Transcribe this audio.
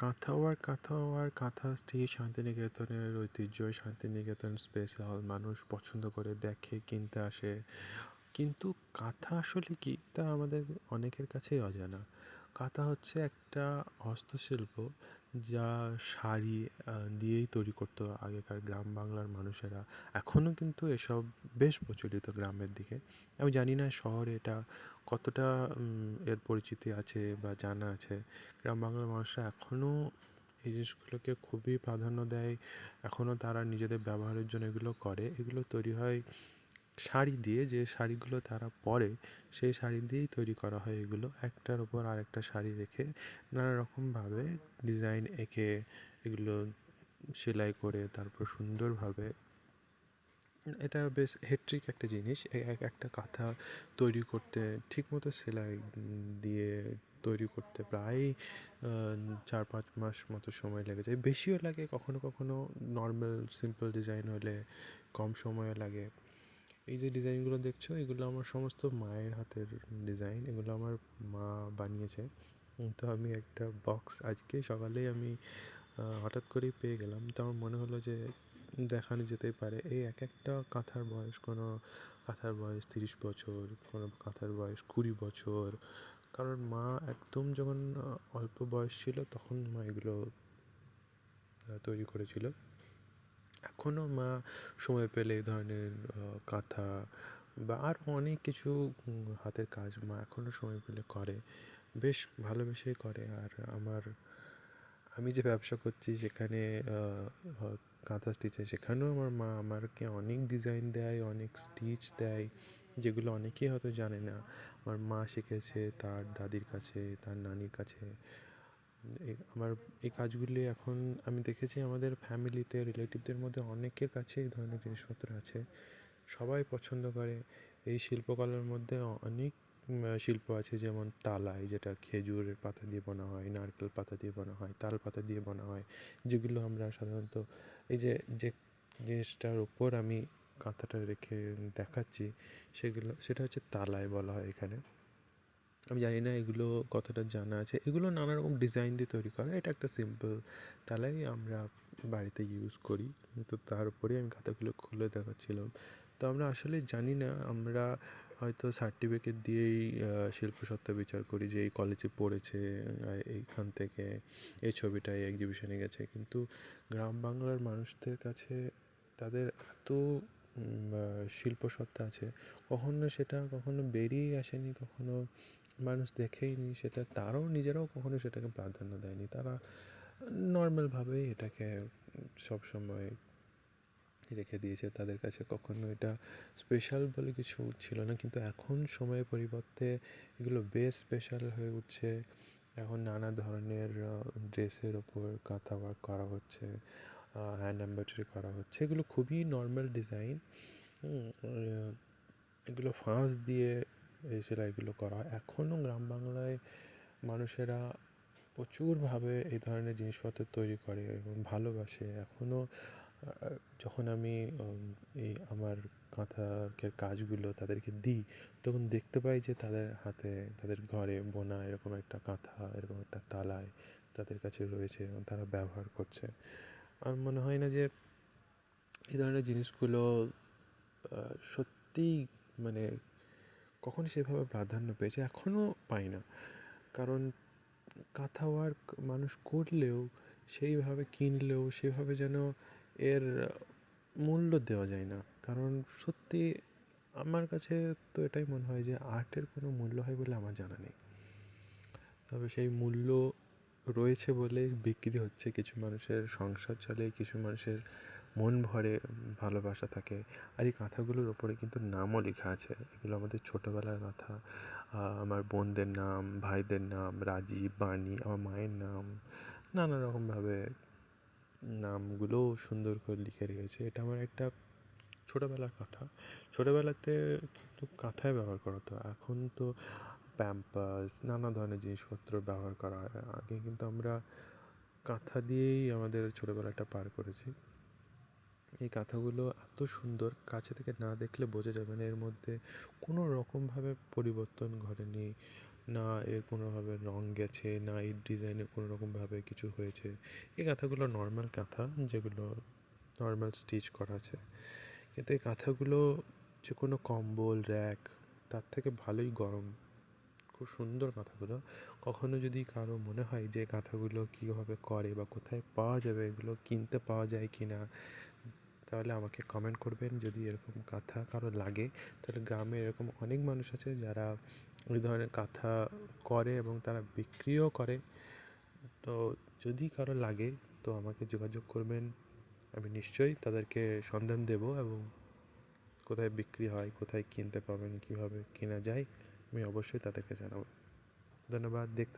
কাঁথা স্টিচ শান্তিনিকেতনের ঐতিহ্য, শান্তিনিকেতন স্পেশাল, মানুষ পছন্দ করে দেখে, কিনতে আসে। কিন্তু কাঁথা আসলে কি তা আমাদের অনেকের কাছেই অজানা। কাঁথা হচ্ছে একটা হস্তশিল্প যা শাড়ি দিয়েই তৈরি করতো আগেকার গ্রাম বাংলার মানুষেরা। এখনও কিন্তু এসব বেশ প্রচলিত গ্রামের দিকে। আমি জানি না শহরে এটা কতটা এর পরিচিতি আছে বা জানা আছে। গ্রাম বাংলার মানুষরা এখনও এই জিনিসগুলোকে খুবই প্রাধান্য দেয়। এখনও তারা নিজেদের ব্যবহারের জন্য এগুলো করে। এগুলো তৈরি হয় শাড়ি দিয়ে, যে শাড়িগুলো তারা পরে সেই শাড়ি দিয়েই তৈরি করা হয় এগুলো। একটার উপর আরেকটা শাড়ি রেখে নানা রকমভাবে ডিজাইন এঁকে এগুলো সেলাই করে তারপর সুন্দরভাবে, এটা বেশ হেট্রিক একটা জিনিস। একটা কাঁথা তৈরি করতে ঠিকমতো সেলাই দিয়ে তৈরি করতে প্রায় 4-5 মাস মতো সময় লেগে যায়, বেশিও লাগে কখনো কখনো। নর্মাল সিম্পল ডিজাইন হলে কম সময়ও লাগে। এই যে ডিজাইনগুলো দেখছো এগুলো আমার সমস্ত মায়ের হাতের ডিজাইন। এগুলো আমার মা বানিয়েছে। তো আমি একটা বক্স আজকে সকালেই আমি হঠাৎ করেই পেয়ে গেলাম। তো আমার মনে হলো যে দেখানো যেতেই পারে। এই এক একটা কাঁথার বয়স, কোনো কাঁথার বয়স 30 বছর, কোনো কাঁথার বয়স 20 বছর। কারণ মা একদম যখন অল্প বয়স ছিল তখন মা এগুলো তৈরি করেছিল। এখনও মা সময় পেলে এই ধরনের কাঁথা বা আরও অনেক কিছু হাতের কাজ মা এখনও সময় পেলে করে, বেশ ভালোবেসেই করে। আর আমি যে ব্যবসা করছি সেখানে কাঁথা স্টিচের, সেখানেও আমার মা আমাকে অনেক ডিজাইন দেয়, অনেক স্টিচ দেয়, যেগুলো অনেকেই হয়তো জানে না। আমার মা শিখেছে তার দাদির কাছে, তার নানির কাছে। আমার এই কাজগুলি এখন আমি দেখেছি আমাদের ফ্যামিলিতে, রিলেটিভদের মধ্যে অনেকের কাছে এই ধরনের জিনিসপত্র আছে। সবাই পছন্দ করে। এই শিল্পকলার মধ্যে অনেক শিল্প আছে, যেমন তালাই, যেটা খেজুরের পাতা দিয়ে বোনা হয়, নারকেল পাতা দিয়ে বোনা হয়, তাল পাতা দিয়ে বোনা হয়, যেগুলো আমরা সাধারণত এই যে যে জিনিসটার উপর আমি কাঁথাটা রেখে দেখাচ্ছি সেটা হচ্ছে তালাই বলা হয় এখানে। আমি জানি না এগুলো কতটা জানা আছে। এগুলো নানা রকম ডিজাইন দিয়ে তৈরি করা। এটা একটা সিম্পল তালাই আমরা বাড়িতে ইউজ করি। তো তার উপরেই আমি খাতাগুলো খুলে দেখাচ্ছিলাম। তো আমরা আসলে জানি না, আমরা হয়তো সার্টিফিকেট দিয়েই শিল্প সত্ত্বা বিচার করি যে এই কলেজে পড়েছে, এইখান থেকে এই ছবিটা এই এক্সিবিশনে গেছে। কিন্তু গ্রাম বাংলার মানুষদের কাছে তাদের এত শিল্প সত্ত্বা আছে, কখনো বেরিয়েই আসেনি, কখনো মানুষ দেখেইনি সেটা, তারাও নিজেরাও কখনো সেটাকে প্রাধান্য দেয়নি। তারা নর্মালভাবেই এটাকে সবসময় রেখে দিয়েছে তাদের কাছে। কখনো এটা স্পেশাল বলে কিছু ছিল না। কিন্তু এখন সময়ের পরিবর্তে এগুলো বেশ স্পেশাল হয়ে উঠছে। এখন নানা ধরনের ড্রেসের ওপর কাঁথা ওয়ার্ক করা হচ্ছে, হ্যান্ড এমব্রয়ডারি করা হচ্ছে। এগুলো খুবই নর্মাল ডিজাইন। এগুলো ফাঁস দিয়ে এই সেলাইগুলো করা হয়। এখনও গ্রাম বাংলায় মানুষেরা প্রচুরভাবে এই ধরনের জিনিসপত্র তৈরি করে এবং ভালোবাসে এখনও। যখন আমি এই আমার কাঁথার কাজগুলো তাদেরকে দিই, তখন দেখতে পাই যে তাদের হাতে, তাদের ঘরে বোনা এরকম একটা কাঁথা, এরকম একটা তালাই তাদের কাছে রয়েছে এবং তারা ব্যবহার করছে। আমার মনে হয় না যে এই ধরনের জিনিসগুলো সত্যিই মানে কখনই সেভাবে প্রাধান্য পেয়েছে, এখনও পাই না। কারণ কাঁথা ওয়ার্ক মানুষ করলেও, সেইভাবে কিনলেও সেভাবে যেন এর মূল্য দেওয়া যায় না। কারণ সত্যি আমার কাছে তো এটাই মনে হয় যে আর্টের কোনো মূল্য হয় বলে আমার জানা নেই। তবে সেই মূল্য রয়েছে বলে বিক্রি হচ্ছে, কিছু মানুষের সংসার চলে, কিছু মানুষের মন ভরে, ভালোবাসা থাকে। আর এই কাঁথাগুলোর ওপরে কিন্তু নামও লেখা আছে। এগুলো আমাদের ছোটোবেলার কাঁথা। আমার বোনদের নাম, ভাইদের নাম, রাজীব, বাণী, আমার মায়ের নাম, নানা রকমভাবে নামগুলোও সুন্দর করে লিখে রেখেছে। এটা আমার একটা ছোটোবেলার কথা। ছোটোবেলাতে কিন্তু কাঁথাই ব্যবহার করা হতো। এখন তো প্যাম্পার্স, নানা ধরনের জিনিসপত্র ব্যবহার করা হয়। আগে কিন্তু আমরা কাঁথা দিয়েই আমাদের ছোটোবেলাটা পার করেছি। এই কাঁথাগুলো এত সুন্দর, কাছে থেকে না দেখলে বোঝা যাবে না এর মধ্যে কোনো রকমভাবে পরিবর্তন ঘটেনি। না এর কোনোভাবে রং গেছে, না এই ডিজাইনে কোনো রকমভাবে কিছু হয়েছে। এই কাঁথাগুলো নর্মাল কাঁথা, যেগুলো নর্মাল স্টিচ করা আছে। কিন্তু এই কাঁথাগুলো যে কোনো কম্বল, র্যাক তার থেকে ভালোই গরম। খুব সুন্দর কাঁথাগুলো। কখনো যদি কারো মনে হয় যে কাঁথাগুলো কীভাবে করে বা কোথায় পাওয়া যাবে, এগুলো কিনতে পাওয়া যায় কি না, তাহলে আমাকে কমেন্ট করবেন। যদি এরকম কাঁথা কারো লাগে, তাহলে গ্রামে এরকম অনেক মানুষ আছে যারা ওই ধরনের কাঁথা করে এবং তারা বিক্রিও করে। তো যদি কারো লাগে তো আমাকে যোগাযোগ করবেন, আমি নিশ্চয়ই তাদেরকে সন্ধান দেব এবং কোথায় বিক্রি হয়, কোথায় কিনতে পাবেন, কীভাবে কেনা যায়, আমি অবশ্যই তাদেরকে জানাবো। ধন্যবাদ। দেখতে